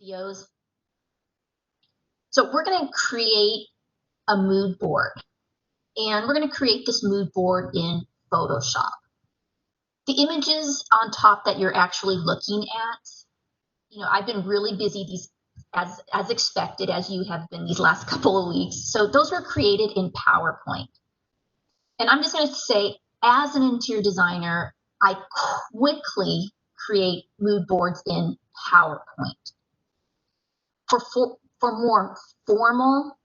videos. So we're going to create a mood board, and we're going to create this mood board in Photoshop. The images on top that you're actually looking at, I've been really busy as expected, as you have been these last couple of weeks. So those were created in PowerPoint. And I'm just going to say, as an interior designer, I quickly create mood boards in PowerPoint. For more formal,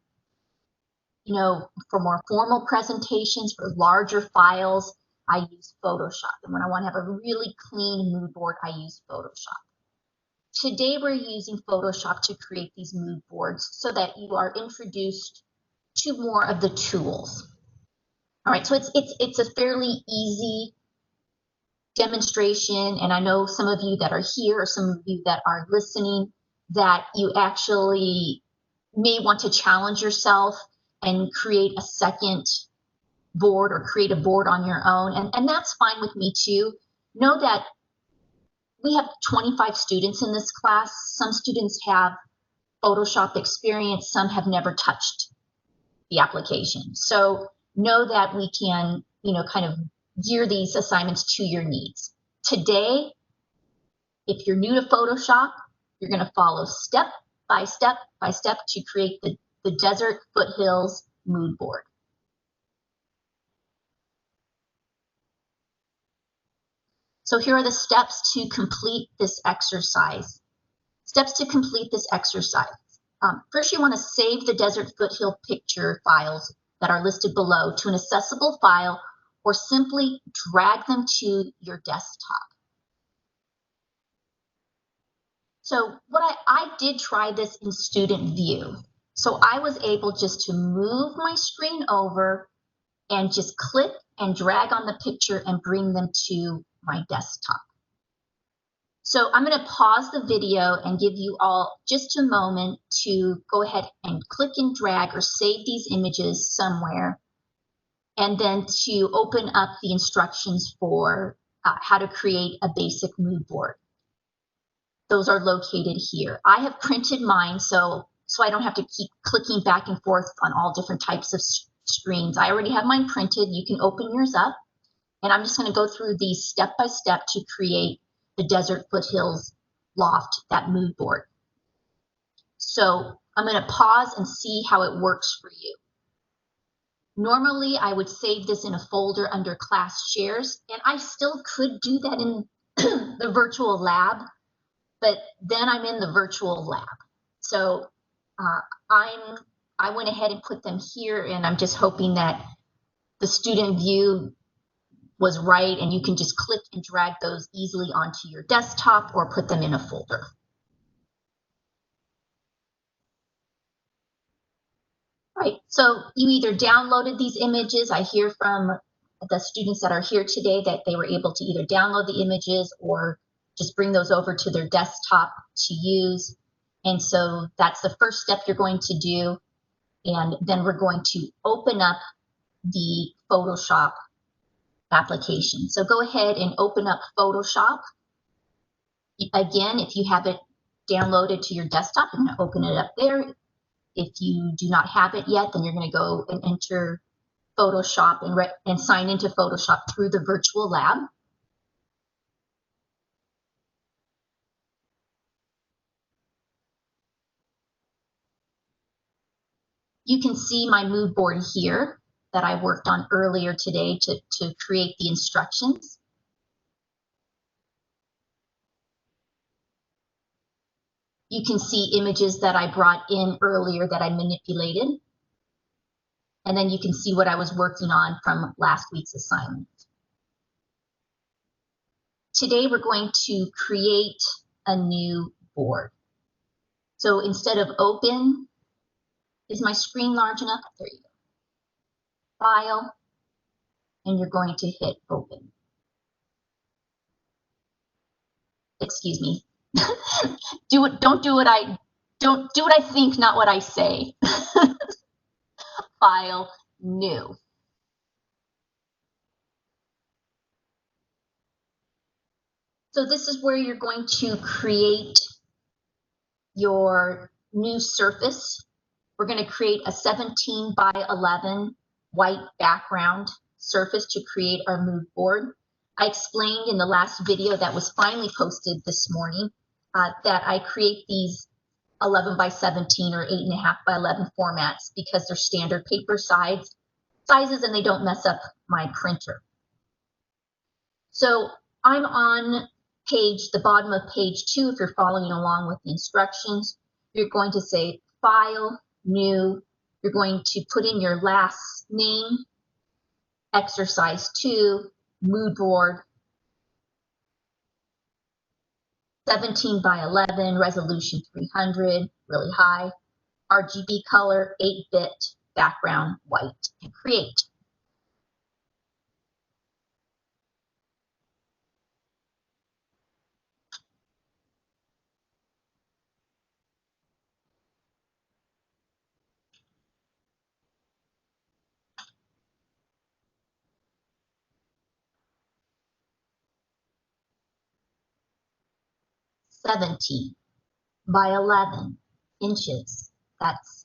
for more formal presentations, for larger files, I use Photoshop. And when I want to have a really clean mood board, I use Photoshop. Today, we're using Photoshop to create these mood boards so that you are introduced to more of the tools. All right, so it's a fairly easy demonstration, and I know some of you that are here or some of you that are listening that you actually may want to challenge yourself and create a second board or create a board on your own, and that's fine with me too. Know that we have 25 students in this class. Some students have Photoshop experience, some have never touched the application. So know that we can, kind of gear these assignments to your needs. Today, if you're new to Photoshop, you're going to follow step by step by step to create the Desert Foothills mood board. So here are the steps to complete this exercise. Steps to complete this exercise. First, you want to save the Desert Foothill picture files that are listed below to an accessible file, or simply drag them to your desktop. So I did try this in student view. So I was able just to move my screen over and just click and drag on the picture and bring them to my desktop. So I'm going to pause the video and give you all just a moment to go ahead and click and drag or save these images somewhere, and then to open up the instructions for how to create a basic mood board. Those are located here. I have printed mine so I don't have to keep clicking back and forth on all different types of screens. I already have mine printed. You can open yours up, and I'm just going to go through these step by step to create the Desert Foothills Loft, that mood board. So I'm going to pause and see how it works for you. Normally, I would save this in a folder under class shares, and I still could do that in the virtual lab, but then I'm in the virtual lab. So I went ahead and put them here, and I'm just hoping that the student view was right, and you can just click and drag those easily onto your desktop or put them in a folder. Right, so you either downloaded these images. I hear from the students that are here today that they were able to either download the images or just bring those over to their desktop to use. And so that's the first step you're going to do. And then we're going to open up the Photoshop application. So go ahead and open up Photoshop. Again, if you have it downloaded to your desktop, you're going to open it up there. If you do not have it yet, then you're going to go and enter Photoshop and sign into Photoshop through the virtual lab. You can see my mood board here that I worked on earlier today to create the instructions. You can see images that I brought in earlier that I manipulated. And then you can see what I was working on from last week's assignment. Today, we're going to create a new board. So instead of open, is my screen large enough? There you go. File, and you're going to hit open. Excuse me. Don't do what I think, not what I say. File, new. So this is where you're going to create your new surface. We're going to create a 17 by 11 white background surface to create our mood board. I explained in the last video that was finally posted this morning that I create these 11 by 17 or 8.5 by 11 formats because they're standard paper sizes and they don't mess up my printer. So I'm on the bottom of page 2. If you're following along with the instructions, you're going to say File, New. You're going to put in your last name, Exercise 2, Mood Board, 17 by 11, resolution 300, really high, RGB color, 8-bit, background white, and create. "17 by 11 inches. That's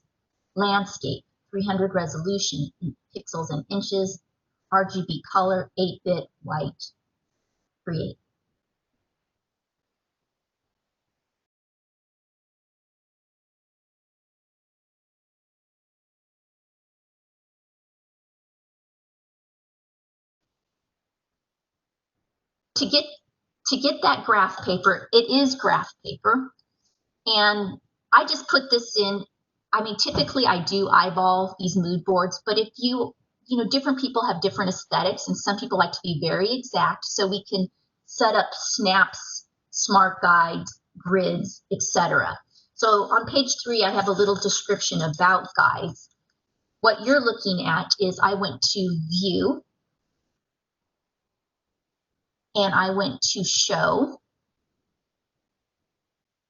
landscape, 300 resolution in pixels and inches, RGB color, 8-bit, white, create." To get that graph paper, it is graph paper, and I just put this in. I mean, typically I do eyeball these mood boards, but if you know, different people have different aesthetics, and some people like to be very exact, so we can set up snaps, smart guides, grids, etc. So on page 3, I have a little description about guides. What you're looking at is I went to View, and I went to Show,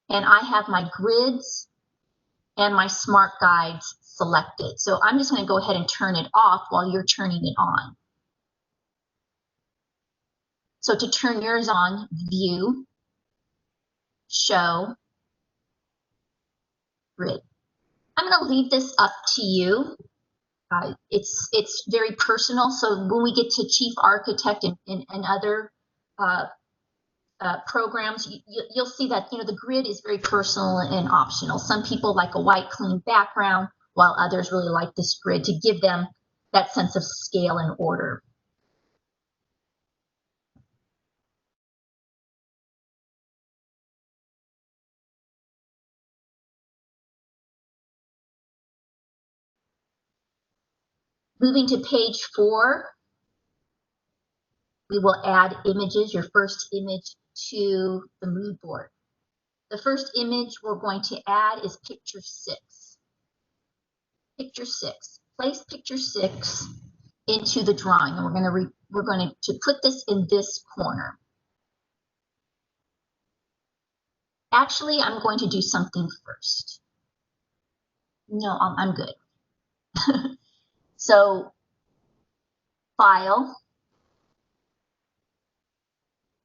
and I have my grids and my smart guides selected. So I'm just going to go ahead and turn it off while you're turning it on. So to turn yours on, View, Show, Grid. I'm going to leave this up to you. It's very personal. So when we get to Chief Architect and other programs, you'll see that, you know, the grid is very personal and optional. Some people like a white clean background, while others really like this grid to give them that sense of scale and order. Moving to page 4, we will add images, your first image to the mood board. The first image we're going to add is picture 6. Picture 6. Place picture 6 into the drawing, and we're going to put this in this corner. Actually, I'm going to do something first. No, I'm good. So, File,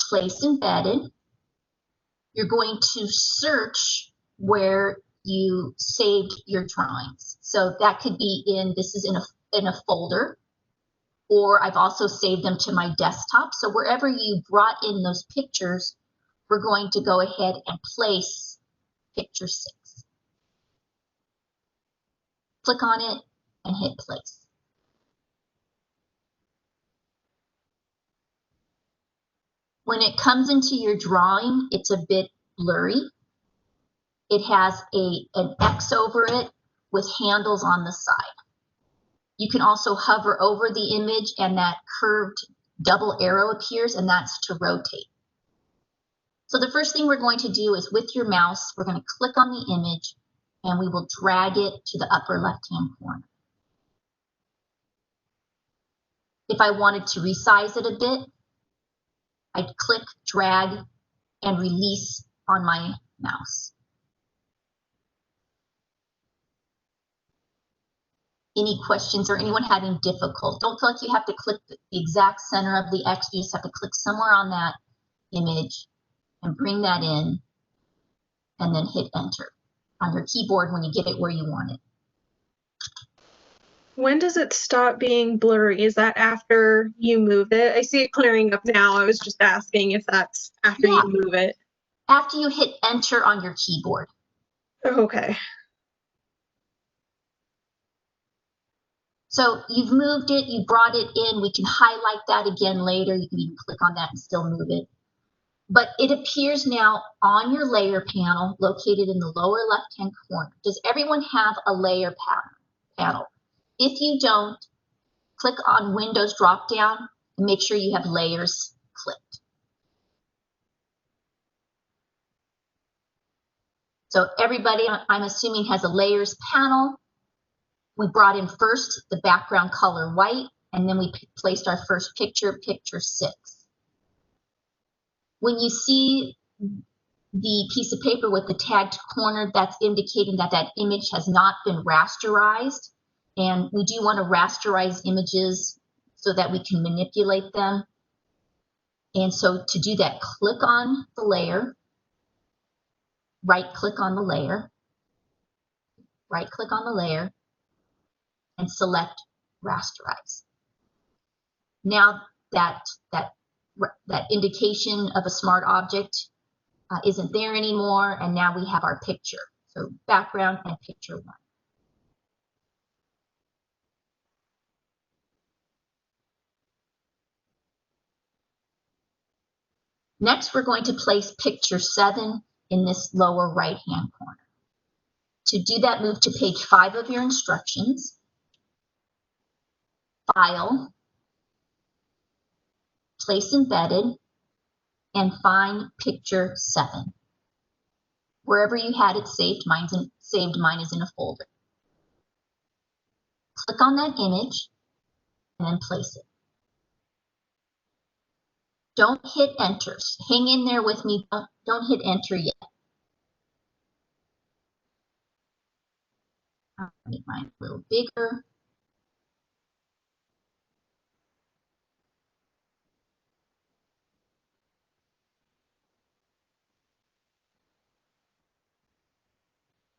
Place Embedded. You're going to search where you saved your drawings. So that could be this is in a folder, or I've also saved them to my desktop. So wherever you brought in those pictures, we're going to go ahead and place picture 6. Click on it and hit place. When it comes into your drawing, it's a bit blurry. It has an X over it with handles on the side. You can also hover over the image and that curved double arrow appears, and that's to rotate. So the first thing we're going to do is with your mouse, we're going to click on the image and we will drag it to the upper left-hand corner. If I wanted to resize it a bit, I'd click, drag, and release on my mouse. Any questions or anyone having difficulty? Don't feel like you have to click the exact center of the X. You just have to click somewhere on that image and bring that in and then hit enter. on your keyboard when you get it where you want it. When does it stop being blurry? Is that after you move it? I see it clearing up now. I was just asking if that's after you move it. After you hit enter on your keyboard. Okay. So you've moved it, you brought it in. We can highlight that again later. You can even click on that and still move it. But it appears now on your layer panel located in the lower left-hand corner. Does everyone have a layer panel? If you don't, click on Windows drop-down and make sure you have layers clicked. So everybody, I'm assuming, has a layers panel. We brought in first the background color white, and then we placed our first picture, picture 6. When you see the piece of paper with the tagged corner, that's indicating that that image has not been rasterized. And we do want to rasterize images so that we can manipulate them. And so to do that, click on the layer, right-click on the layer, right-click on the layer, and select rasterize. Now that indication of a smart object isn't there anymore, and now we have our picture. So background and picture 1. Next, we're going to place picture 7 in this lower right-hand corner. To do that, move to page 5 of your instructions, File, Place Embedded, and find picture 7. Wherever you had it saved, mine is in a folder. Click on that image and then place it. Don't hit enter. Hang in there with me. Don't hit enter yet. I'll make mine a little bigger.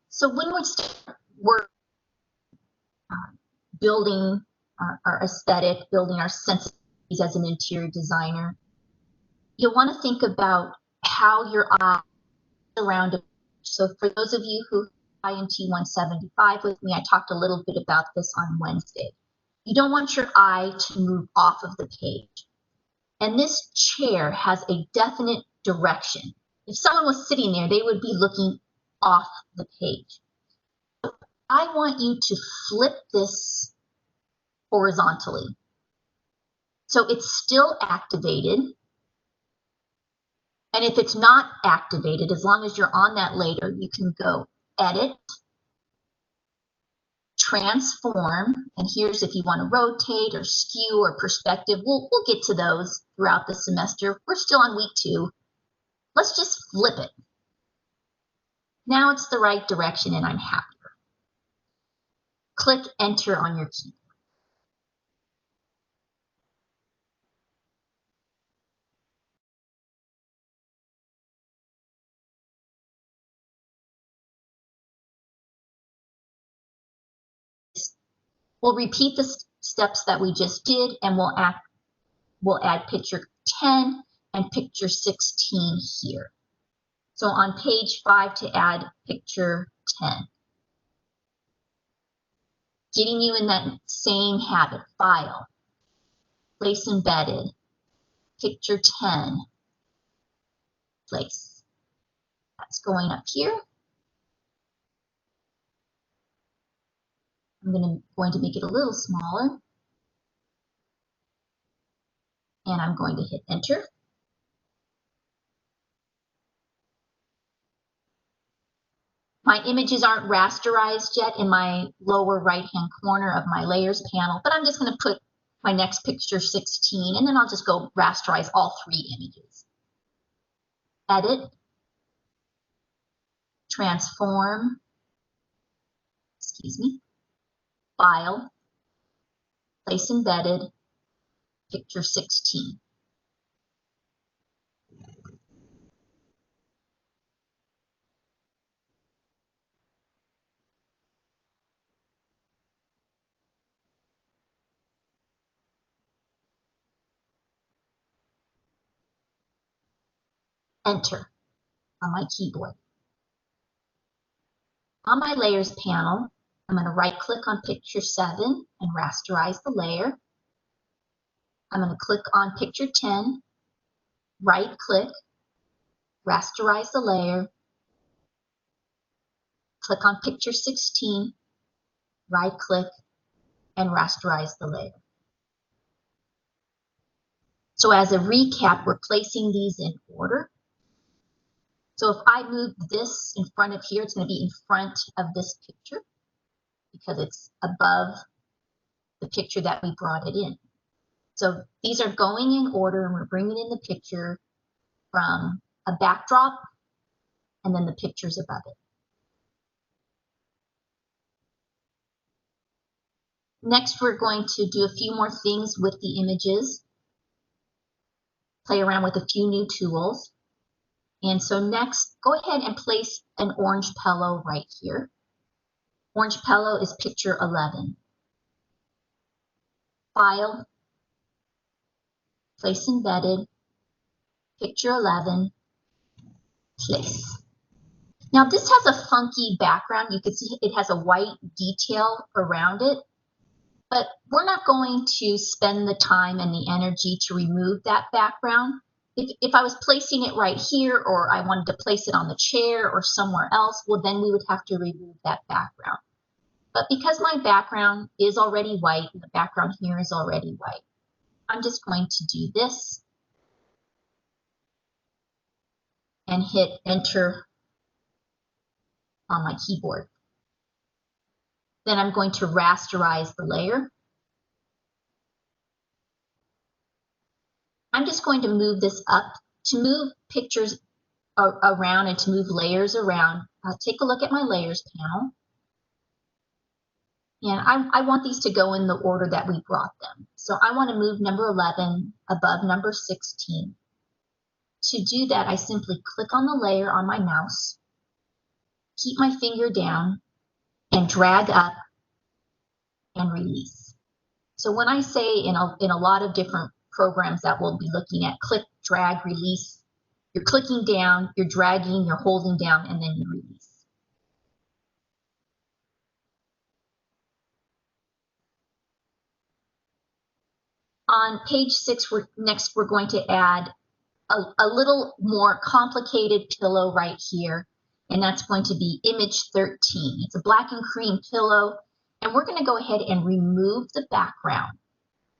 So when we're building our aesthetic, building our sensibilities as an interior designer, you'll want to think about how your eye is around it. So for those of you who INT 175 with me, I talked a little bit about this on Wednesday. You don't want your eye to move off of the page. And this chair has a definite direction. If someone was sitting there, they would be looking off the page. I want you to flip this horizontally. So it's still activated. And if it's not activated, as long as you're on that later, you can go Edit, Transform, and here's if you want to rotate or skew or perspective. We'll get to those throughout the semester. We're still on week 2. Let's just flip it. Now it's the right direction and I'm happier. Click Enter on your keyboard. We'll repeat the steps that we just did, and we'll add picture 10 and picture 16 here. So on page 5 to add picture 10. Getting you in that same habit, File, Place Embedded, picture 10, place. That's going up here. I'm going to make it a little smaller. And I'm going to hit Enter. My images aren't rasterized yet in my lower right-hand corner of my layers panel, but I'm just going to put my next picture 16, and then I'll just go rasterize all 3 images. Edit, Transform, File, Place Embedded, picture 16. Enter on my keyboard. On my Layers panel, I'm going to right-click on Picture 7 and rasterize the layer. I'm going to click on Picture 10, right-click, rasterize the layer, click on Picture 16, right-click, and rasterize the layer. So as a recap, we're placing these in order. So if I move this in front of here, it's going to be in front of this picture because it's above the picture that we brought it in. So these are going in order, and we're bringing in the picture from a backdrop and then the pictures above it. Next, we're going to do a few more things with the images, play around with a few new tools. And so next, go ahead and place an orange pillow right here. Orange pillow is picture 11. File, place embedded, picture 11, place. Now this has a funky background. You can see it has a white detail around it, but we're not going to spend the time and the energy to remove that background. If I was placing it right here, or I wanted to place it on the chair or somewhere else, well, then we would have to remove that background. But because my background is already white, and the background here is already white, I'm just going to do this and hit Enter on my keyboard. Then I'm going to rasterize the layer. I'm just going to move this up. To move pictures around and to move layers around, take a look at my Layers panel. And I want these to go in the order that we brought them. So I want to move number 11 above number 16. To do that, I simply click on the layer on my mouse, keep my finger down, and drag up and release. So when I say in a lot of different programs that we'll be looking at, click, drag, release, you're clicking down, you're dragging, you're holding down, and then you release. On page 6, next we're going to add a little more complicated pillow right here, and that's going to be image 13. It's a black and cream pillow, and we're going to go ahead and remove the background.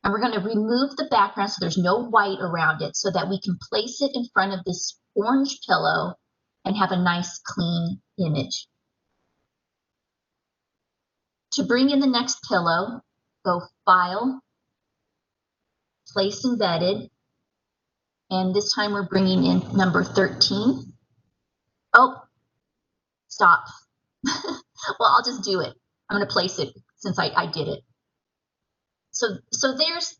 And we're going to remove the background so there's no white around it, so that we can place it in front of this orange pillow and have a nice clean image. To bring in the next pillow, go File, Place Embedded, and this time we're bringing in number 13. Oh, stop. Well, I'll just do it. I'm going to place it since I did it. So there's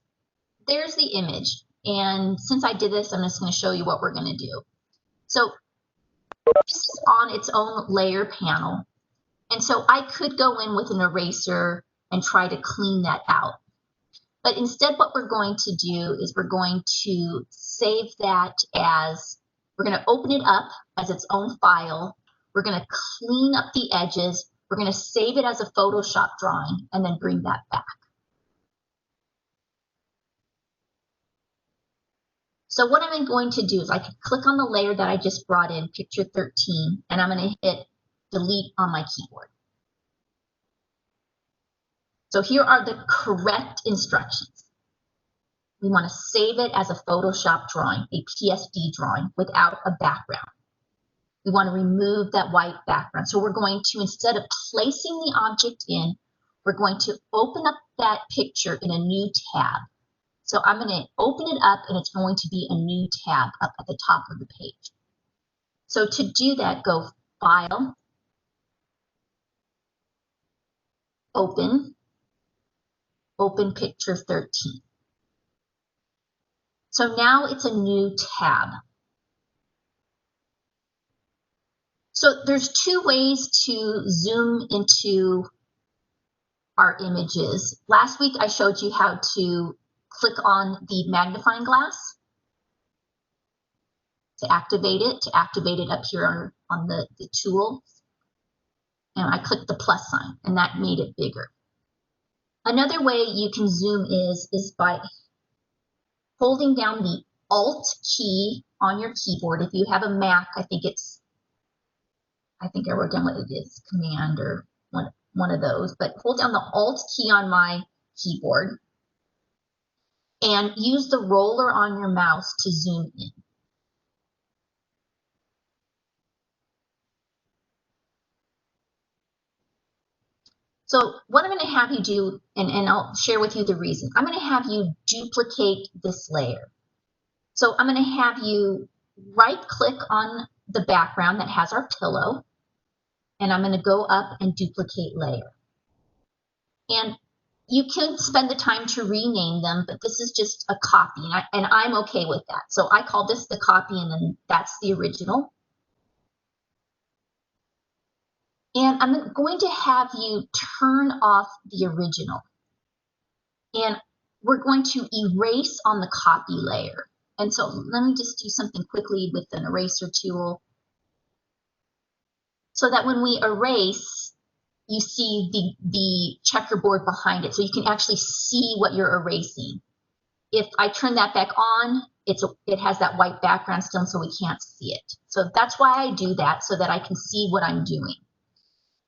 the image. And since I did this, I'm just going to show you what we're going to do. So this is on its own layer panel. And so I could go in with an eraser and try to clean that out. But instead, what we're going to do is we're going to save that as, we're going to open it up as its own file. We're going to clean up the edges. We're going to save it as a Photoshop drawing and then bring that back. So what I'm going to do is I can click on the layer that I just brought in, picture 13, and I'm going to hit delete on my keyboard. So here are the correct instructions. We want to save it as a Photoshop drawing, a PSD drawing without a background. We want to remove that white background. So we're going to, instead of placing the object in, we're going to open up that picture in a new tab. So I'm going to open it up, and it's going to be a new tab up at the top of the page. So to do that, go File, Open, Open Picture 13. So now it's a new tab. So there's two ways to zoom into our images. Last week I showed you how to click on the magnifying glass. to activate it up here on the tool. And I clicked the plus sign, and that made it bigger. Another way you can zoom is by holding down the Alt key on your keyboard. If you have a Mac, I think I wrote down what it is, Command or one of those, but hold down the Alt key on my keyboard and use the roller on your mouse to zoom in. So what I'm going to have you do, and I'll share with you the reason, I'm going to have you duplicate this layer. So I'm going to have you right click on the background that has our pillow, and I'm going to go up and duplicate layer. And you can spend the time to rename them, but this is just a copy, and I'm okay with that. So I call this the copy, and then that's the original. And I'm going to have you turn off the original. And we're going to erase on the copy layer. And so let me just do something quickly with an eraser tool so that when we erase, you see the checkerboard behind it. So you can actually see what you're erasing. If I turn that back on, it has that white background still, so we can't see it. So that's why I do that, so that I can see what I'm doing.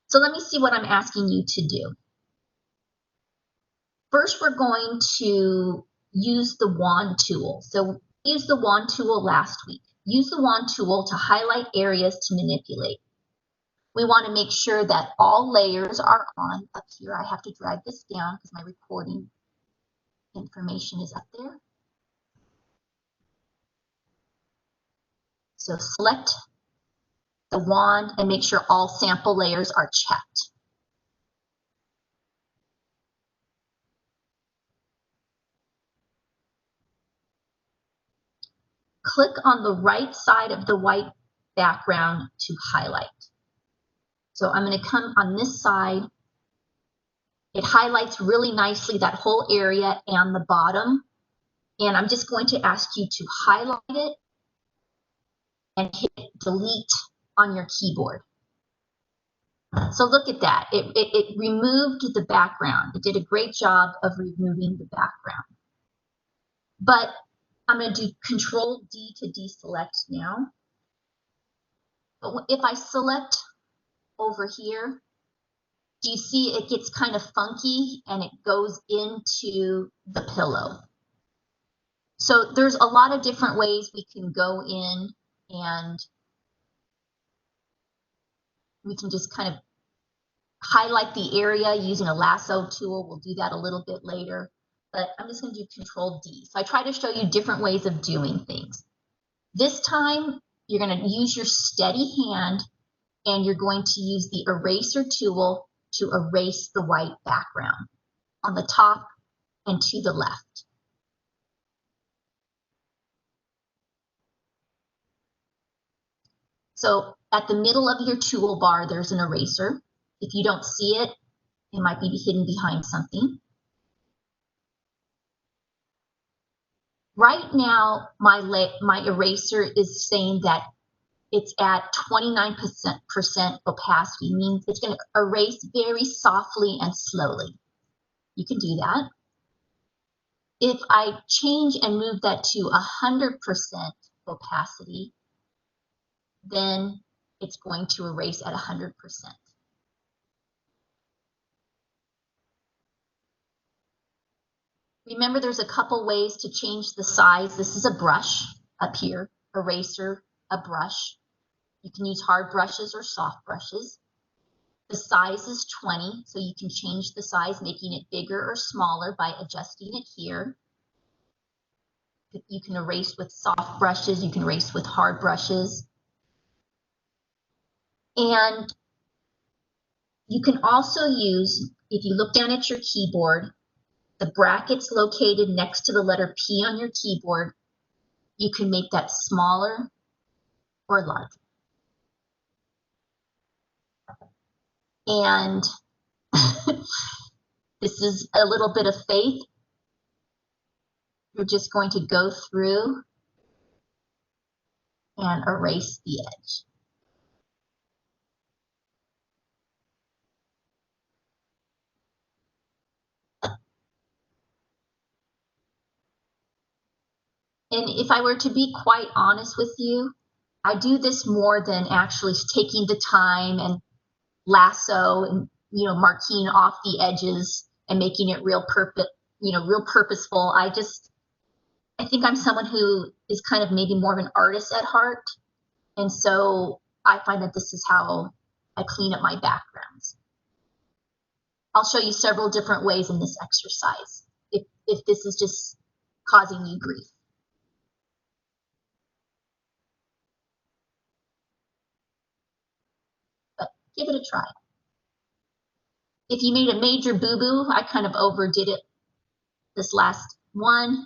So let me see what I'm asking you to do. First, we're going to use the wand tool. So we used the wand tool last week. Use the wand tool to highlight areas to manipulate. We want to make sure that all layers are on. Up here, I have to drag this down because my recording information is up there. So select the wand and make sure all sample layers are checked. Click on the right side of the white background to highlight. So I'm going to come on this side. It highlights really nicely that whole area and the bottom. And I'm just going to ask you to highlight it and hit delete on your keyboard. So look at that. It removed the background. It did a great job of removing the background. But I'm going to do Control D to deselect now. But if I select over here, do you see it gets kind of funky and it goes into the pillow? So there's a lot of different ways we can go in, and we can just kind of highlight the area using a lasso tool. We'll do that a little bit later, but I'm just going to do Control D. So I try to show you different ways of doing things. This time, you're going to use your steady hand, and you're going to use the eraser tool to erase the white background on the top and to the left. So at the middle of your toolbar, there's an eraser. If you don't see it, it might be hidden behind something. Right now, my eraser is saying that it's at 29% opacity, means it's going to erase very softly and slowly. You can do that. If I change and move that to 100% opacity, then it's going to erase at 100%. Remember, there's a couple ways to change the size. This is a brush up here, eraser, a brush. You can use hard brushes or soft brushes. The size is 20, so you can change the size, making it bigger or smaller by adjusting it here. You can erase with soft brushes, you can erase with hard brushes. And you can also use, if you look down at your keyboard, the brackets located next to the letter P on your keyboard, you can make that smaller or larger. And this is a little bit of faith. You're just going to go through and erase the edge. And if I were to be quite honest with you, I do this more than actually taking the time and lasso and marking off the edges and making it real purposeful. I think I'm someone who is kind of maybe more of an artist at heart, and so I find that this is how I clean up my backgrounds. I'll show you several different ways in this exercise if this is just causing you grief. But give it a try. If you made a major boo-boo, I kind of overdid it this last one.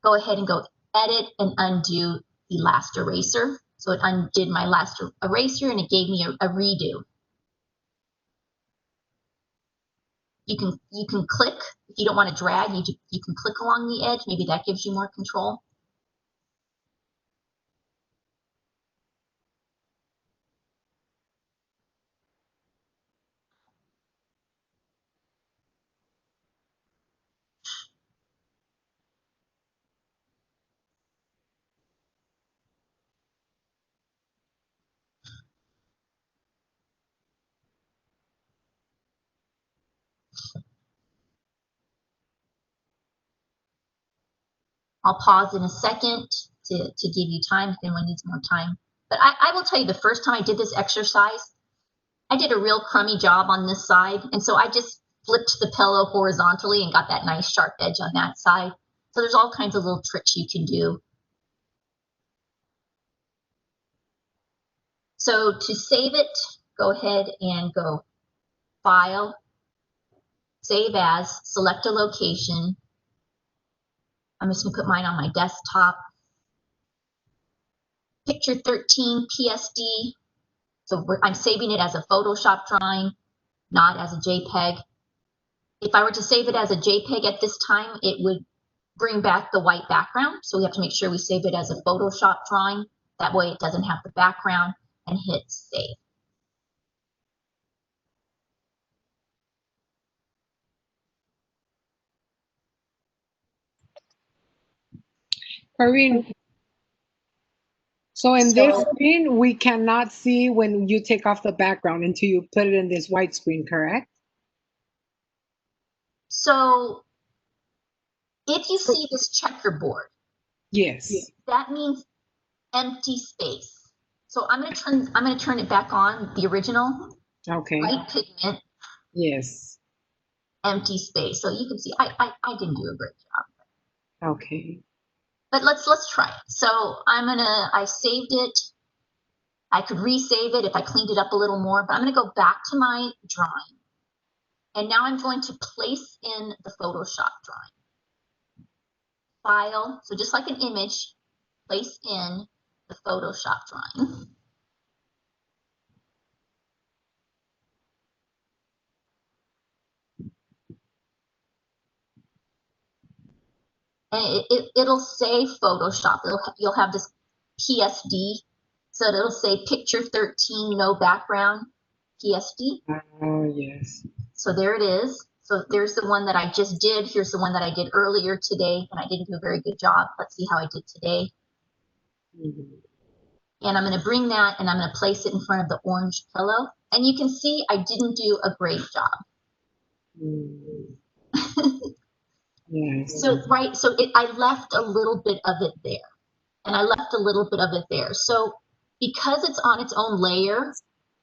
Go ahead and go edit and undo the last eraser. So it undid my last eraser and it gave me a redo. You can click if you don't want to drag. You can click along the edge. Maybe that gives you more control. I'll pause in a second to give you time if anyone needs more time. But I will tell you, the first time I did this exercise, I did a real crummy job on this side. And so I just flipped the pillow horizontally and got that nice sharp edge on that side. So there's all kinds of little tricks you can do. So to save it, go ahead and go File, Save As, select a location. I'm just gonna put mine on my desktop. Picture 13 PSD. So I'm saving it as a Photoshop drawing, not as a JPEG. If I were to save it as a JPEG at this time, it would bring back the white background. So we have to make sure we save it as a Photoshop drawing. That way it doesn't have the background, and hit save. Karine, so in this screen, we cannot see when you take off the background until you put it in this white screen, correct? So if you see this checkerboard, yes, that means empty space. So I'm gonna turn it back on, the original. Okay. White pigment. Yes. Empty space. So you can see I didn't do a great job. Okay. But let's try it. So I saved it. I could resave it if I cleaned it up a little more, but I'm gonna go back to my drawing. And now I'm going to place in the Photoshop drawing. File, so just like an image, place in the Photoshop drawing. And it'll say Photoshop. You'll have this PSD. So it'll say picture 13, no background, PSD. Oh, yes. So there it is. So there's the one that I just did. Here's the one that I did earlier today, and I didn't do a very good job. Let's see how I did today. And I'm going to bring that and I'm going to place it in front of the orange pillow. And you can see I didn't do a great job. Yes. So I left a little bit of it there, and I left a little bit of it there. So because it's on its own layer,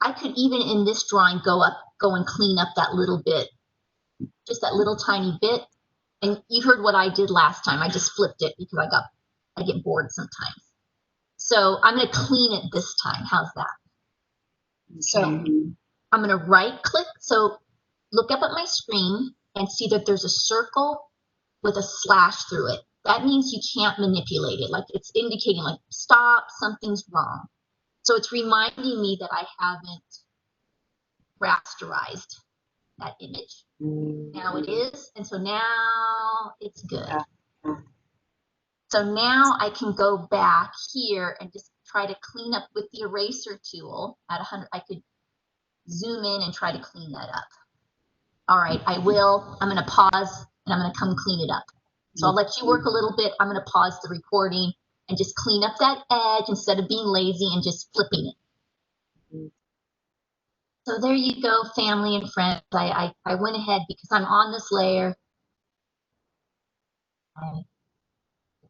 I could even in this drawing go and clean up that little bit, just that little tiny bit. And you heard what I did last time. I just flipped it because I get bored sometimes. So I'm going to clean it this time. How's that? Okay. So I'm going to right click. So look up at my screen and see that there's a circle with a slash through it. That means you can't manipulate it. Like it's indicating like, stop, something's wrong. So it's reminding me that I haven't rasterized that image. Now it is, and so now it's good. So now I can go back here and just try to clean up with the eraser tool at 100. I could zoom in and try to clean that up. All right, I will. I'm going to pause and I'm going to come clean it up. So I'll let you work a little bit. I'm going to pause the recording and just clean up that edge instead of being lazy and just flipping it. So there you go, family and friends. I went ahead because I'm on this layer. I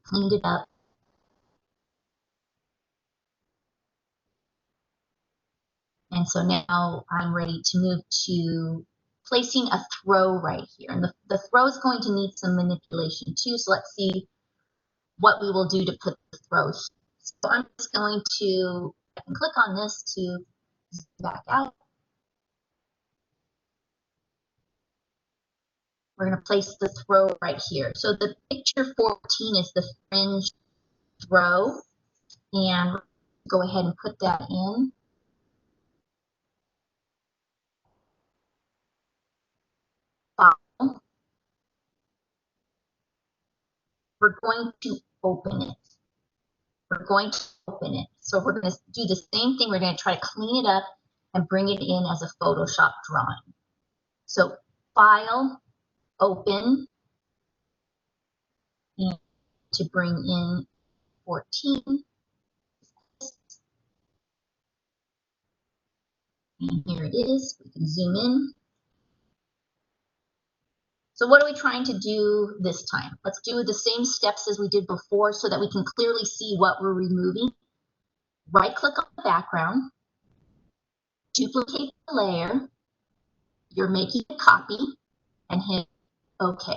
cleaned it up. And so now I'm ready to move to placing a throw right here. And the throw is going to need some manipulation too. So let's see what we will do to put the throw here. So I'm just going to, I can click on this to back out. We're going to place the throw right here. So the picture 14 is the fringe throw. And go ahead and put that in. File. We're going to open it. We're going to open it. So we're going to do the same thing. We're going to try to clean it up and bring it in as a Photoshop drawing. So File, Open, and to bring in 14. And here it is. We can zoom in. So what are we trying to do this time? Let's do the same steps as we did before so that we can clearly see what we're removing. Right-click on the background, duplicate the layer, you're making a copy, and hit OK.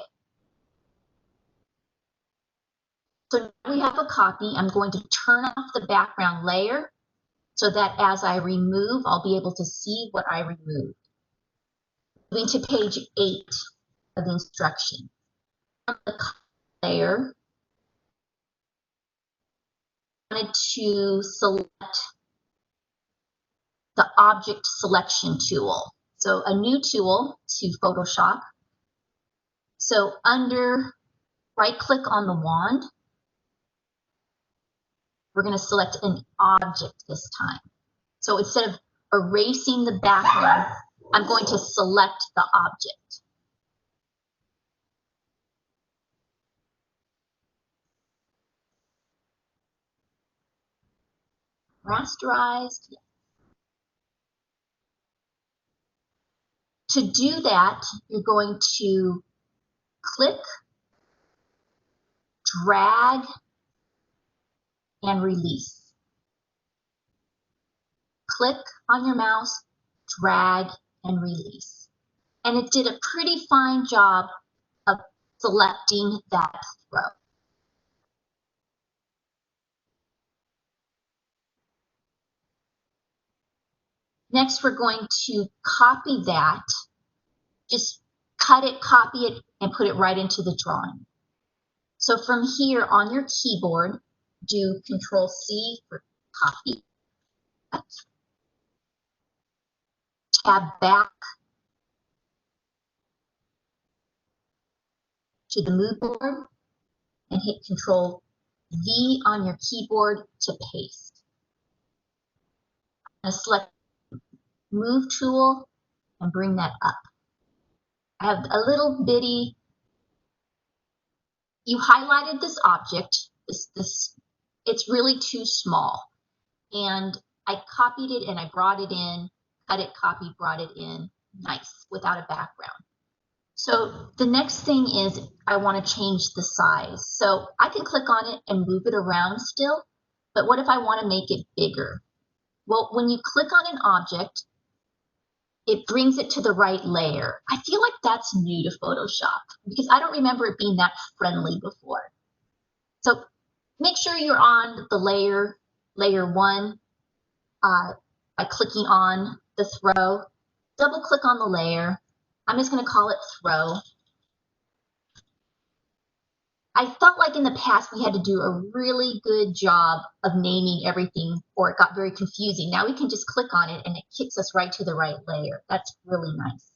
So now we have a copy. I'm going to turn off the background layer so that as I remove, I'll be able to see what I removed. Moving to page 8 of the instruction. On the layer, I wanted to select the object selection tool. So a new tool to Photoshop. So under right-click on the wand, we're going to select an object this time. So instead of erasing the background, I'm going to select the object. Rasterized. To do that, you're going to click, drag, and release. Click on your mouse, drag, and release. And it did a pretty fine job of selecting that throw. Next, we're going to copy that. Just cut it, copy it, and put it right into the drawing. So from here on your keyboard, do Control-C for copy. Tab back to the move board and hit Control-V on your keyboard to paste. Now select Move tool and bring that up. I have a little bitty, you highlighted this object, it's really too small. And I copied it and I brought it in, cut it, copied, brought it in, nice, without a background. So the next thing is I want to change the size. So I can click on it and move it around still, but what if I want to make it bigger? Well, when you click on an object, it brings it to the right layer. I feel like that's new to Photoshop because I don't remember it being that friendly before. So make sure you're on the layer 1 by clicking on the throw. Double click on the layer. I'm just going to call it throw. I felt like in the past we had to do a really good job of naming everything or it got very confusing. Now we can just click on it and it kicks us right to the right layer. That's really nice.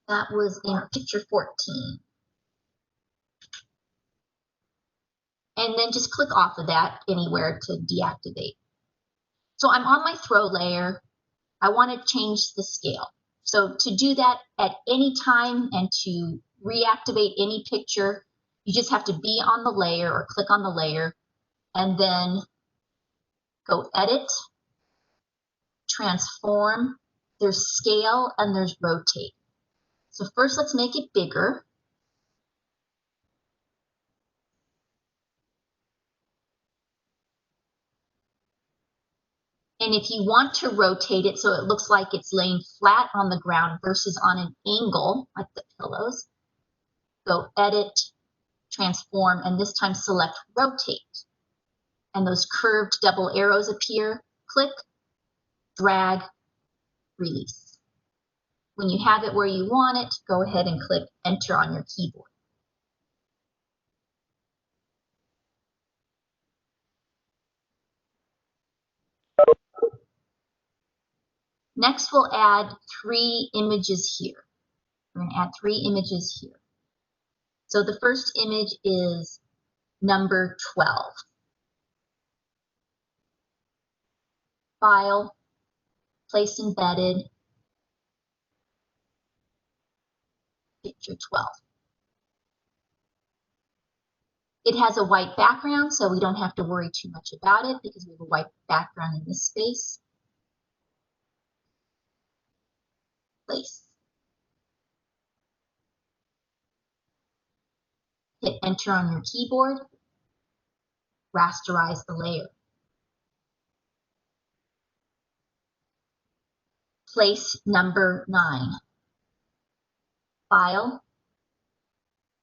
That was in picture 14. and then just click off of that anywhere to deactivate. So I'm on my throw layer. I want to change the scale. So to do that at any time and to reactivate any picture, you just have to be on the layer or click on the layer and then go edit, transform, there's scale and there's rotate. So first let's make it bigger. And if you want to rotate it so it looks like it's laying flat on the ground versus on an angle, like the pillows, go edit, transform, and this time select rotate. And those curved double arrows appear. Click, drag, release. When you have it where you want it, go ahead and click enter on your keyboard. Next, we'll add 3 images here. We're going to add 3 images here. So the first image is number 12. File, place embedded, picture 12. It has a white background, so we don't have to worry too much about it because we have a white background in this space. Place. Hit enter on your keyboard. Rasterize the layer. Place number 9. File,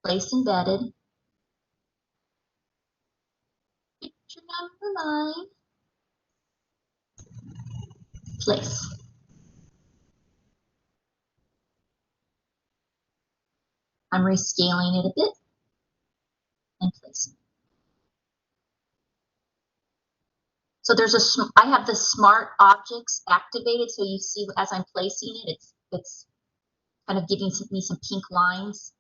place embedded, picture number 9, place. I'm rescaling it a bit and placing it. So I have the smart objects activated, so you see as I'm placing it, it's kind of giving me some pink lines,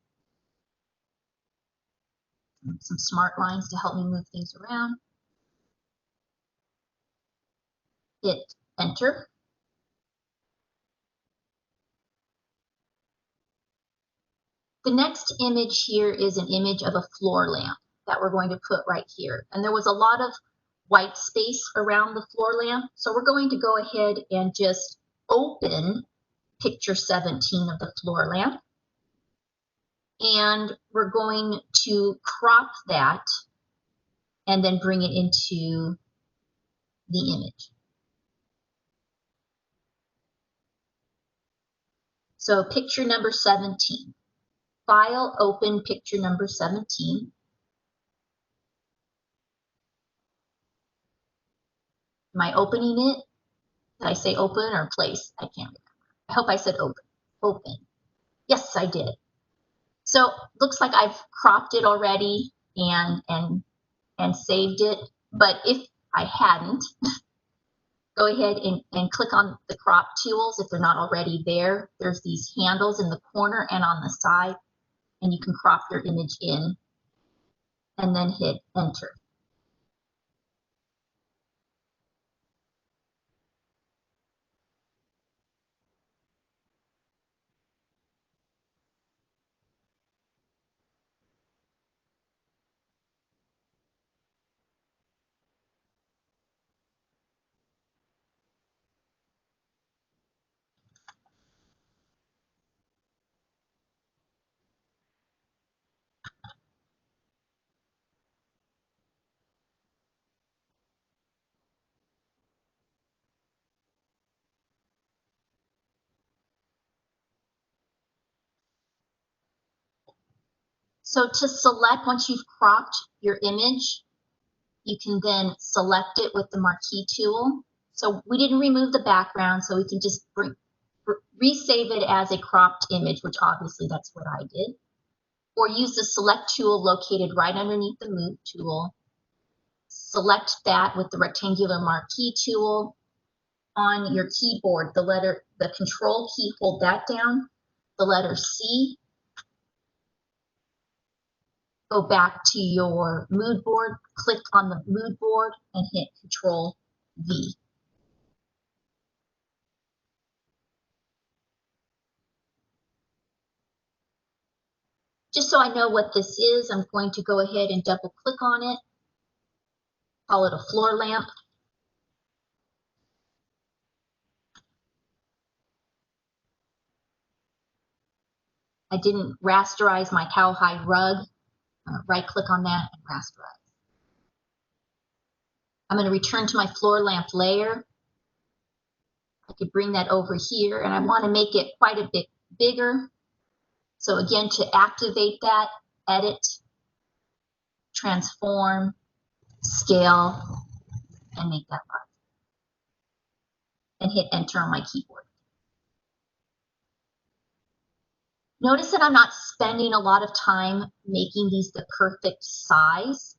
some smart lines to help me move things around. Hit enter. The next image here is an image of a floor lamp that we're going to put right here. And there was a lot of white space around the floor lamp, so we're going to go ahead and just open picture 17 of the floor lamp. And we're going to crop that and then bring it into the image. So picture number 17. File, open picture number 17. Am I opening it? Did I say open or place? I can't remember. I hope I said open. Open. Yes, I did. So looks like I've cropped it already and saved it. But if I hadn't, go ahead and click on the crop tools if they're not already there. There's these handles in the corner and on the side, and you can crop your image in and then hit enter. So to select, once you've cropped your image, you can then select it with the marquee tool. So we didn't remove the background, so we can just resave it as a cropped image, which obviously that's what I did. Or use the select tool located right underneath the move tool. Select that with the rectangular marquee tool. On your keyboard, the control key, hold that down. The letter C. go back to your mood board, click on the mood board and hit Control V. Just so I know what this is, I'm going to go ahead and double click on it. Call it a floor lamp. I didn't rasterize my cowhide rug. Right click on that and rasterize. I'm going to return to my floor lamp layer. I could bring that over here, and I want to make it quite a bit bigger. So again, to activate that, edit, transform, scale, and make that large. And hit enter on my keyboard. Notice that I'm not spending a lot of time making these the perfect size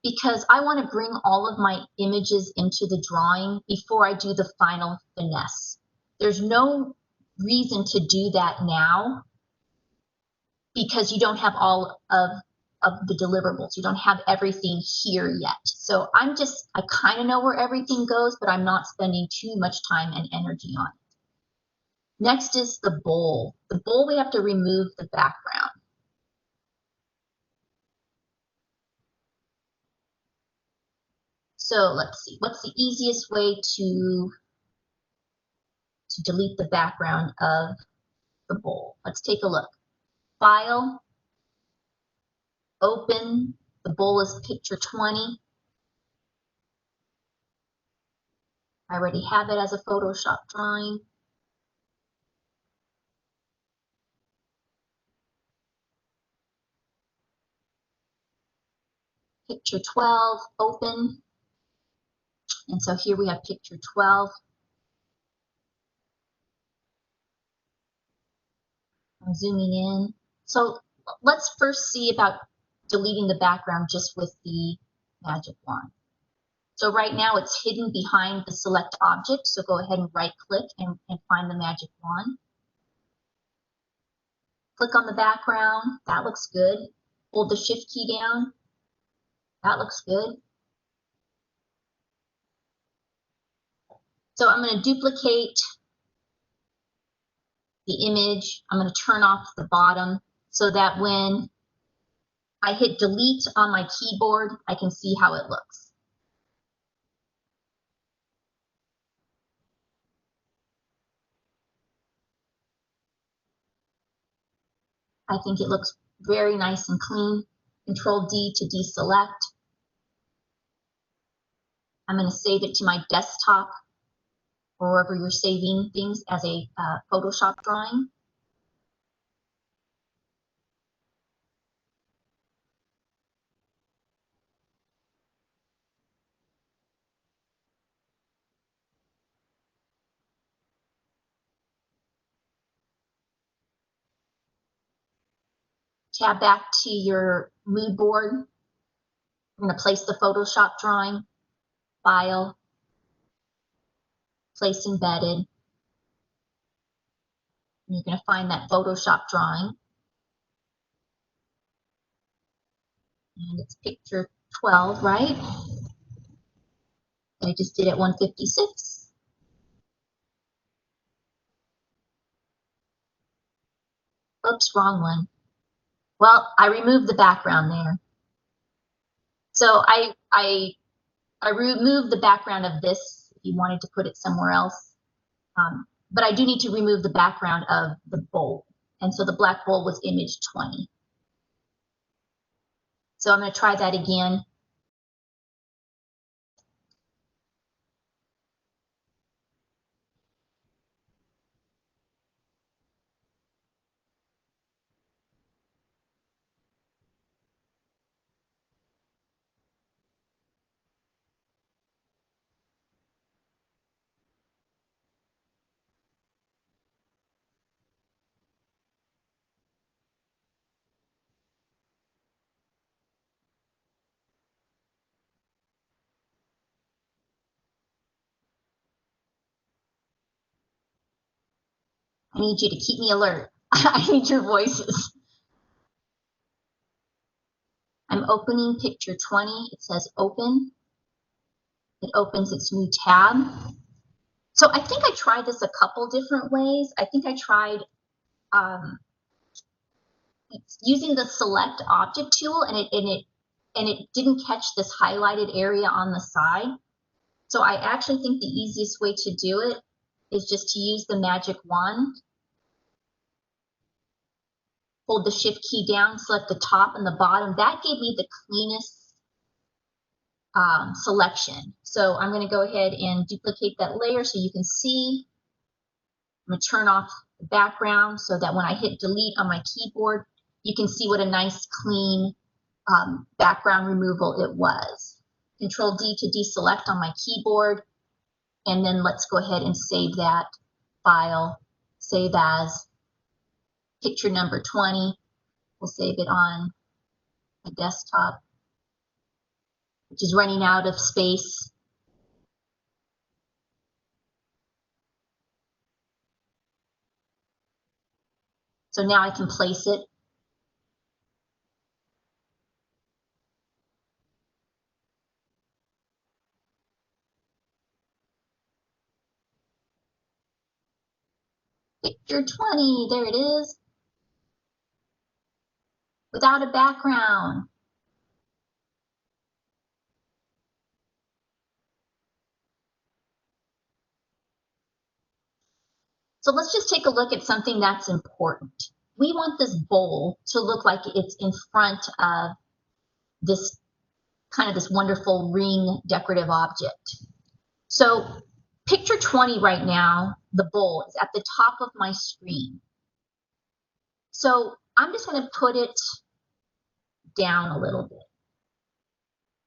because I want to bring all of my images into the drawing before I do the final finesse. There's no reason to do that now because you don't have all of the deliverables. You don't have everything here yet. So I kind of know where everything goes, but I'm not spending too much time and energy on it. Next is the bowl. The bowl, we have to remove the background. So let's see, what's the easiest way to delete the background of the bowl? Let's take a look. File, open, the bowl is picture 20. I already have it as a Photoshop drawing. Picture 12, open. And so here we have picture 12. I'm zooming in. So let's first see about deleting the background just with the magic wand. So right now it's hidden behind the select object. So go ahead and right click and find the magic wand. Click on the background. That looks good. Hold the shift key down. That looks good. So I'm going to duplicate the image. I'm going to turn off the bottom so that when I hit delete on my keyboard, I can see how it looks. I think it looks very nice and clean. Control D to deselect. I'm going to save it to my desktop or wherever you're saving things as a Photoshop drawing. Tab back to your mood board. I'm going to place the Photoshop drawing, File, Place Embedded. And you're going to find that Photoshop drawing. And it's picture 12, right? I just did it 156. Oops, wrong one. Well, I removed the background there. So I removed the background of this if you wanted to put it somewhere else. But I do need to remove the background of the bowl. And so the black bowl was image 20. So I'm going to try that again. I need you to keep me alert. I need your voices. I'm opening picture 20. It says open. It opens its new tab. So I think I tried this a couple different ways. I think I tried using the select object tool, and it didn't catch this highlighted area on the side. So I actually think the easiest way to do it is just to use the magic wand. Hold the shift key down, select the top and the bottom. That gave me the cleanest selection. So I'm going to go ahead and duplicate that layer so you can see. I'm going to turn off the background so that when I hit delete on my keyboard, you can see what a nice clean background removal it was. Control D to deselect on my keyboard, and then let's go ahead and save that file. Save as picture number 20. We'll save it on my desktop, which is running out of space. So now I can place it. Picture 20, there it is. Without a background. So let's just take a look at something that's important. We want this bowl to look like it's in front of this kind of this wonderful ring decorative object. So picture 20 right now, the bowl is at the top of my screen. So I'm just going to put it down a little bit.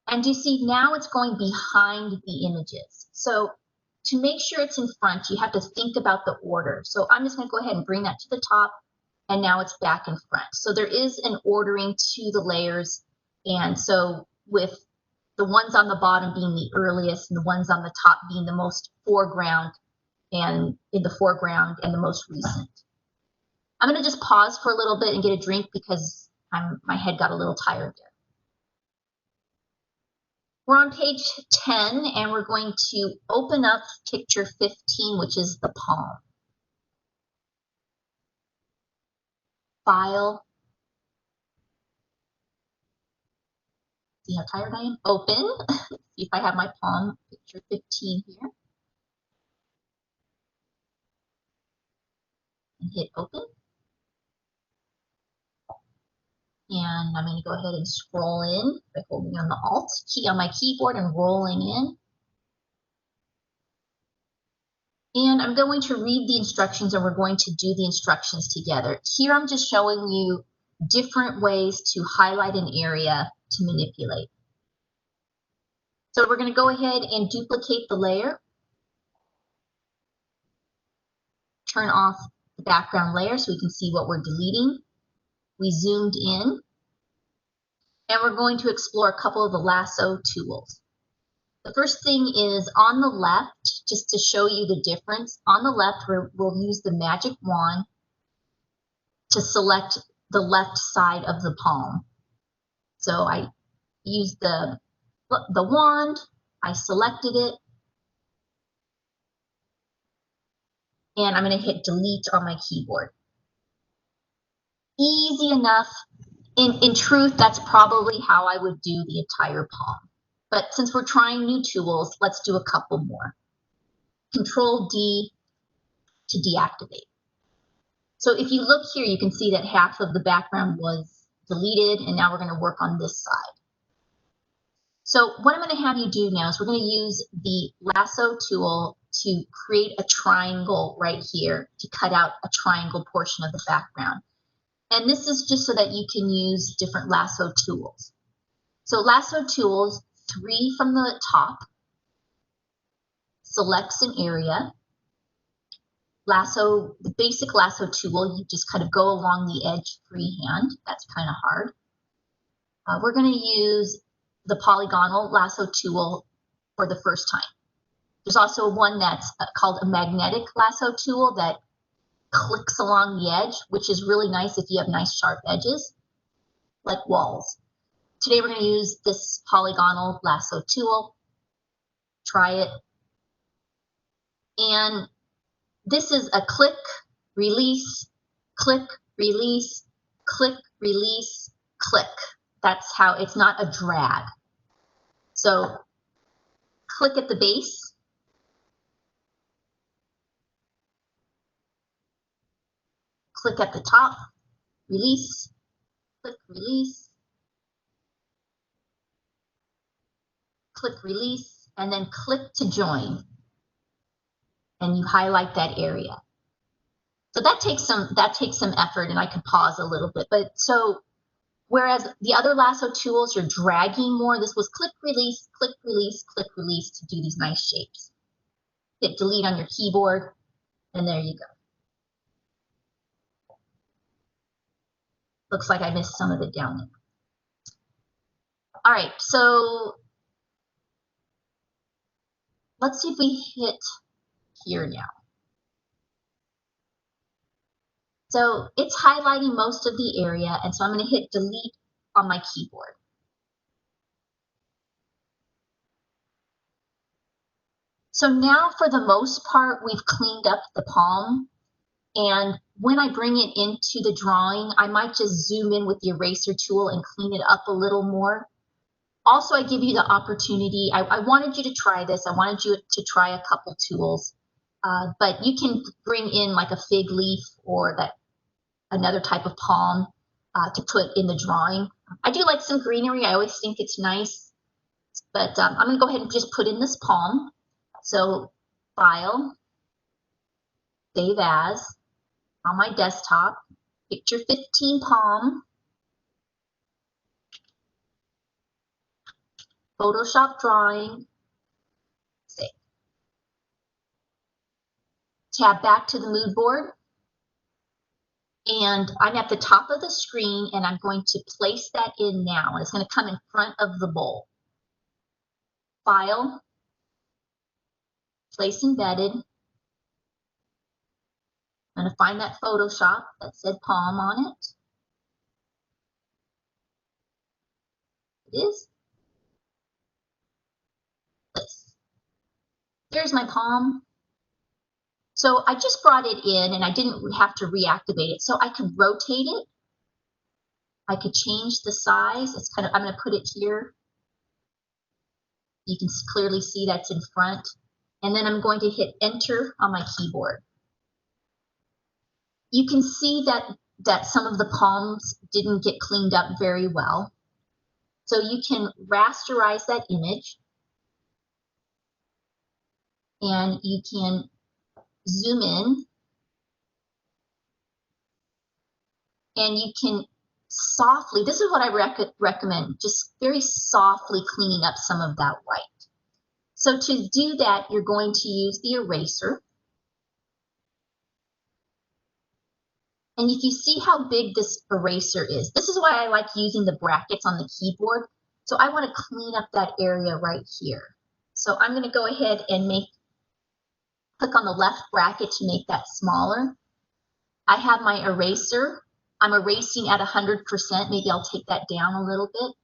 And you see now it's going behind the images. So to make sure it's in front, you have to think about the order. So I'm just going to go ahead and bring that to the top, and now it's back in front. So there is an ordering to the layers, and so with the ones on the bottom being the earliest and the ones on the top being the most foreground and in the foreground and the most recent. I'm going to just pause for a little bit and get a drink because my head got a little tired there. We're on page 10, and we're going to open up picture 15, which is the palm. File. See how tired I am? Open. See if I have my palm, picture 15 here. And hit open. And I'm going to go ahead and scroll in by holding on the Alt key on my keyboard and rolling in. And I'm going to read the instructions, and we're going to do the instructions together. Here I'm just showing you different ways to highlight an area to manipulate. So we're going to go ahead and duplicate the layer. Turn off the background layer so we can see what we're deleting. We zoomed in. And we're going to explore a couple of the lasso tools. The first thing is on the left, just to show you the difference. On the left, we'll use the magic wand to select the left side of the palm. So I used the wand, I selected it, and I'm going to hit delete on my keyboard. Easy enough. In truth, that's probably how I would do the entire palm. But since we're trying new tools, let's do a couple more. Control D to deactivate. So if you look here, you can see that half of the background was deleted, and now we're going to work on this side. So what I'm going to have you do now is we're going to use the lasso tool to create a triangle right here to cut out a triangle portion of the background. And this is just so that you can use different lasso tools. So lasso tools, 3 from the top, selects an area. Lasso, the basic lasso tool, you just kind of go along the edge freehand. That's kind of hard. We're going to use the polygonal lasso tool for the first time. There's also one that's called a magnetic lasso tool that clicks along the edge, which is really nice if you have nice sharp edges, like walls. Today we're going to use this polygonal lasso tool. Try it. And this is a click, release, click, release, click, release, click. That's how, it's not a drag. So click at the base. Click at the top, release, click, release, click, release, and then click to join. And you highlight that area. So that takes some effort, and I could pause a little bit. But so whereas the other lasso tools you're dragging more, this was click, release, click, release, click, release to do these nice shapes. Hit delete on your keyboard, and there you go. Looks like I missed some of it down there. All right, so let's see if we hit here now. So it's highlighting most of the area, and so I'm going to hit delete on my keyboard. So now for the most part, we've cleaned up the palm, and when I bring it into the drawing, I might just zoom in with the eraser tool and clean it up a little more. Also, I give you the opportunity, I wanted you to try this, I wanted you to try a couple tools, but you can bring in like a fig leaf or another type of palm to put in the drawing. I do like some greenery, I always think it's nice, but I'm going to go ahead and just put in this palm. So File, Save As, on my desktop, picture 15 palm, Photoshop drawing, save. Tab back to the mood board, and I'm at the top of the screen, and I'm going to place that in now, and it's going to come in front of the bowl. File, Place Embedded. I'm going to find that Photoshop that said palm on it. It is. Place. Here's my palm. So I just brought it in, and I didn't have to reactivate it. So I could rotate it. I could change the size. It's kind of, I'm going to put it here. You can clearly see that's in front. And then I'm going to hit Enter on my keyboard. You can see that some of the palms didn't get cleaned up very well. So you can rasterize that image, and you can zoom in, and you can softly, this is what I recommend, just very softly cleaning up some of that white. So to do that, you're going to use the eraser. And if you see how big this eraser is, this is why I like using the brackets on the keyboard. So I want to clean up that area right here. So I'm going to go ahead and click on the left bracket to make that smaller. I have my eraser. I'm erasing at 100%. Maybe I'll take that down a little bit.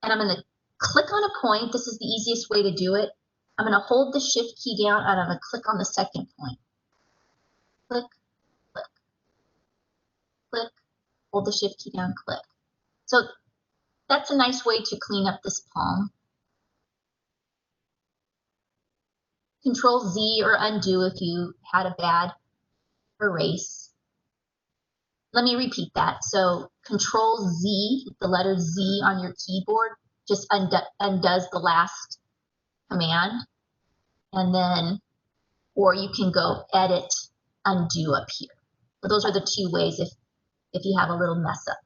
And I'm going to click on a point. This is the easiest way to do it. I'm going to hold the Shift key down, and I'm going to click on the second point. Click, click, click, hold the Shift key down, click. So that's a nice way to clean up this palm. Control Z or undo if you had a bad erase. Let me repeat that. So Control Z, the letter Z on your keyboard, just undoes the last command. And then, or you can go Edit, Undo up here. So those are the two ways if you have a little mess up.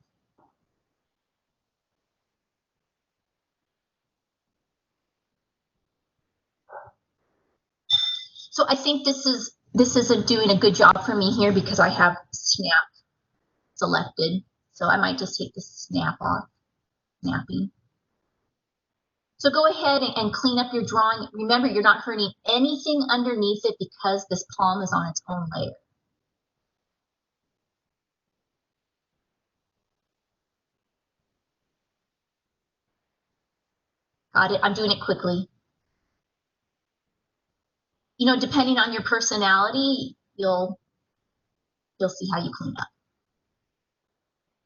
So I think this is doing a good job for me here because I have snap selected. So I might just take the snap off, snapping. So go ahead and clean up your drawing. Remember, you're not hurting anything underneath it because this palm is on its own layer. Got it? I'm doing it quickly. You know, depending on your personality, you'll see how you clean up.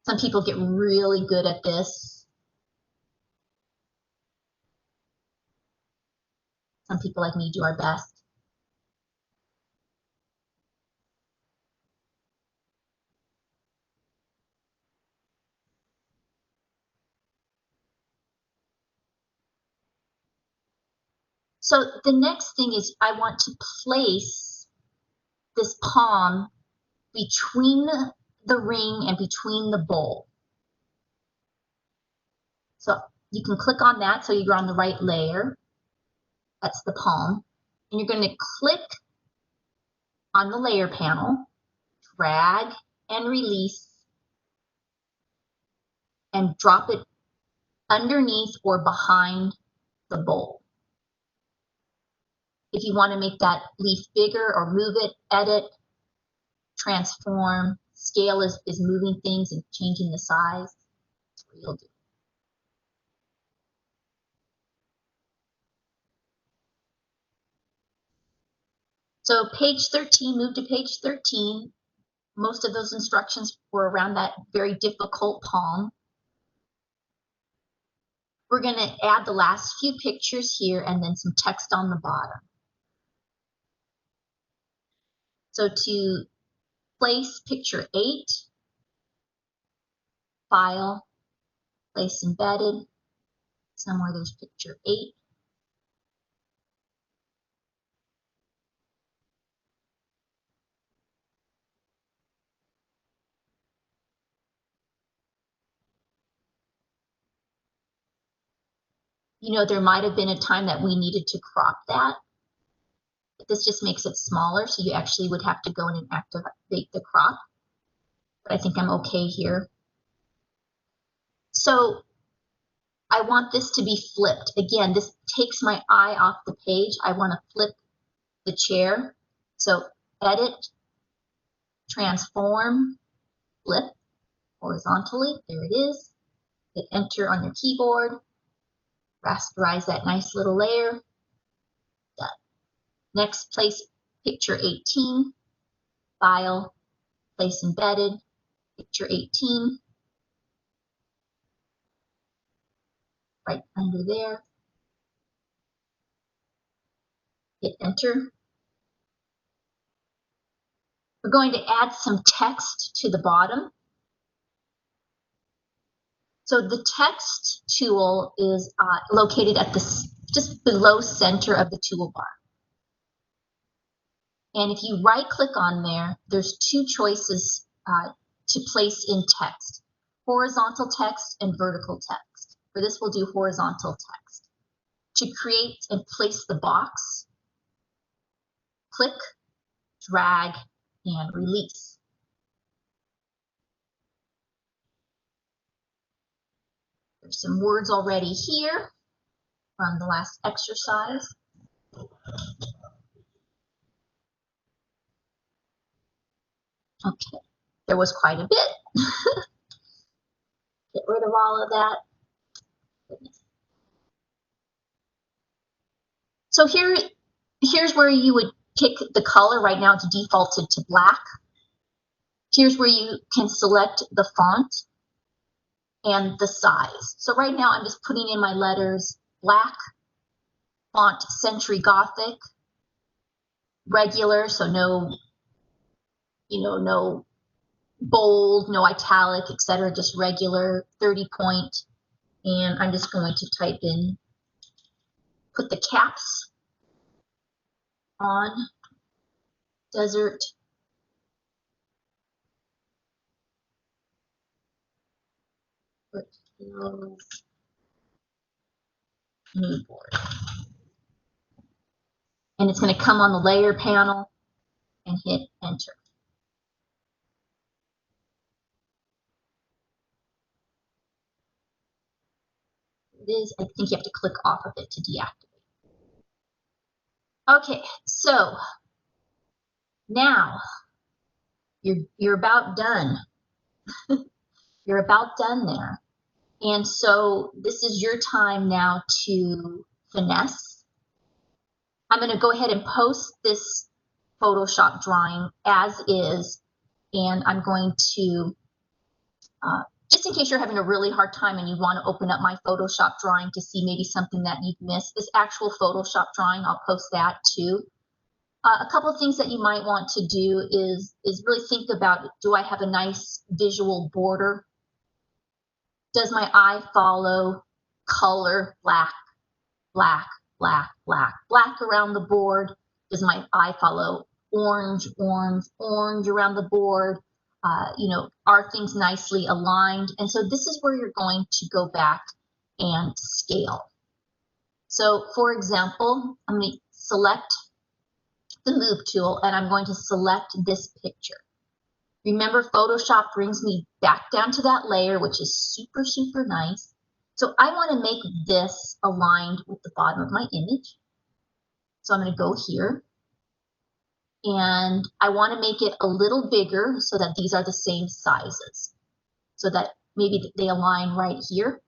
Some people get really good at this. Some people like me do our best. So the next thing is I want to place this palm between the ring and between the bowl. So you can click on that so you're on the right layer. That's the palm. And you're going to click on the layer panel, drag and release, and drop it underneath or behind the bowl. If you want to make that leaf bigger or move it, edit, transform, scale is moving things and changing the size. That's what you'll do. So page 13, move to page 13. Most of those instructions were around that very difficult palm. We're going to add the last few pictures here and then some text on the bottom. So to place picture 8, file, place embedded, somewhere there's picture 8. You know, there might have been a time that we needed to crop that. But this just makes it smaller, so you actually would have to go in and activate the crop. But I think I'm okay here. So I want this to be flipped. Again, this takes my eye off the page. I want to flip the chair. So edit, transform, flip horizontally. There it is. Hit enter on your keyboard. Rasterize that nice little layer. Done. Next, place picture 18. File, place embedded, picture 18. Right under there. Hit enter. We're going to add some text to the bottom. So the text tool is located at the just below center of the toolbar. And if you right click on there, there's two choices to place in text: horizontal text and vertical text. For this, we'll do horizontal text. To create and place the box, click, drag, and release. There's some words already here from the last exercise. Okay, there was quite a bit. Get rid of all of that. So here's where you would pick the color. Right now it's defaulted to black. Here's where you can select the font and the size. So right now I'm just putting in my letters: black, font Century Gothic, regular, so no, no bold, no italic, etc., just regular, 30 point. And I'm just going to type in, put the caps on, desert, mood board. And it's going to come on the layer panel and hit enter. It is, I think you have to click off of it to deactivate. Okay, so now you're about done. You're about done there. And so this is your time now to finesse. I'm going to go ahead and post this Photoshop drawing as is, and I'm going to, just in case you're having a really hard time and you want to open up my Photoshop drawing to see maybe something that you've missed, this actual Photoshop drawing, I'll post that too. A couple of things that you might want to do is really think about, do I have a nice visual border? Does my eye follow color, black, black, black, black, black around the board? Does my eye follow orange, orange, orange around the board? You know, are things nicely aligned? And so this is where you're going to go back and scale. So for example, I'm going to select the move tool and I'm going to select this picture. Remember, Photoshop brings me back down to that layer, which is super, super nice. So I want to make this aligned with the bottom of my image. So I'm going to go here and I want to make it a little bigger so that these are the same sizes, so that maybe they align right here.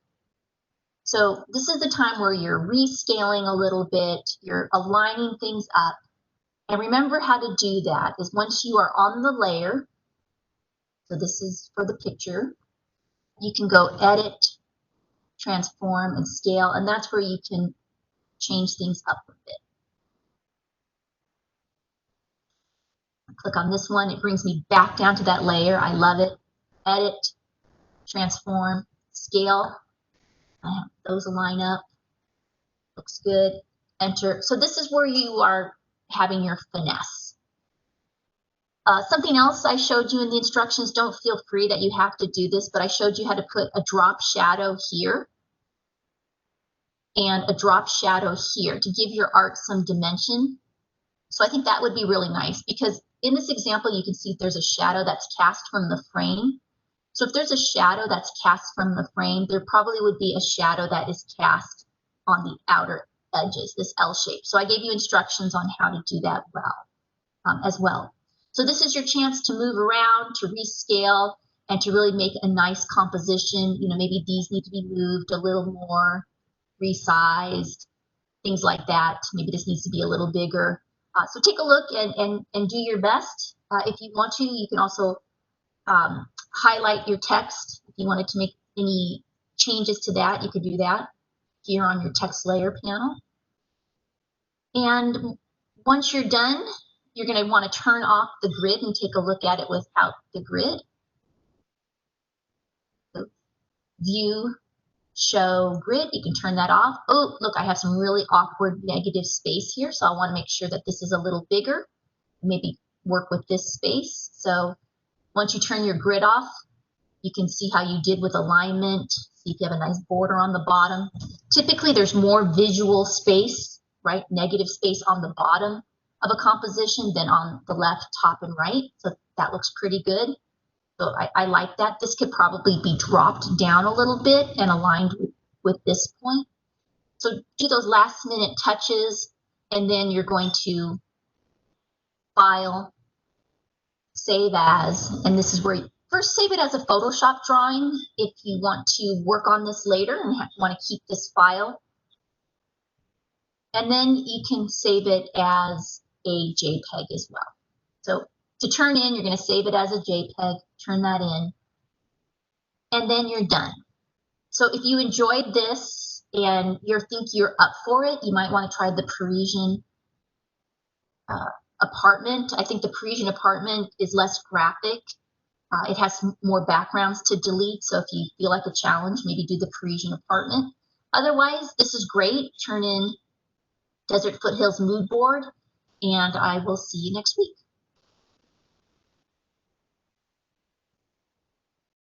So this is the time where you're rescaling a little bit, you're aligning things up. And remember how to do that is once you are on the layer, so this is for the picture, you can go edit, transform, and scale, and that's where you can change things up a bit. Click on this one, it brings me back down to that layer. I love it. Edit, transform, scale. Those line up. Looks good. Enter. So this is where you are having your finesse. Something else I showed you in the instructions, don't feel free that you have to do this, but I showed you how to put a drop shadow here and a drop shadow here to give your art some dimension. So I think that would be really nice because in this example, you can see there's a shadow that's cast from the frame. So if there's a shadow that's cast from the frame, there probably would be a shadow that is cast on the outer edges, this L shape. So I gave you instructions on how to do that well, as well. So this is your chance to move around, to rescale, and to really make a nice composition. You know, maybe these need to be moved a little more, resized, things like that. Maybe this needs to be a little bigger. So take a look and do your best. If you want to, you can also highlight your text. If you wanted to make any changes to that, you could do that here on your text layer panel. And once you're done, you're going to want to turn off the grid and take a look at it without the grid. So view, show grid, you can turn that off. Oh, look, I have some really awkward negative space here, so I want to make sure that this is a little bigger. Maybe work with this space. So once you turn your grid off, you can see how you did with alignment. See if you have a nice border on the bottom. Typically, there's more visual space, right? Negative space on the bottom of a composition than on the left, top, and right. So that looks pretty good. So I like that. This could probably be dropped down a little bit and aligned with this point. So do those last minute touches, and then you're going to file, save as, and this is where you first save it as a Photoshop drawing if you want to work on this later and want to keep this file. And then you can save it as a JPEG as well. So to turn in, you're going to save it as a JPEG, turn that in, and then you're done. So if you enjoyed this and you think you're up for it, you might want to try the Parisian apartment. I think the Parisian apartment is less graphic. It has more backgrounds to delete. So if you feel like a challenge, maybe do the Parisian apartment. Otherwise, this is great. Turn in Desert Foothills Mood Board, and I will see you next week.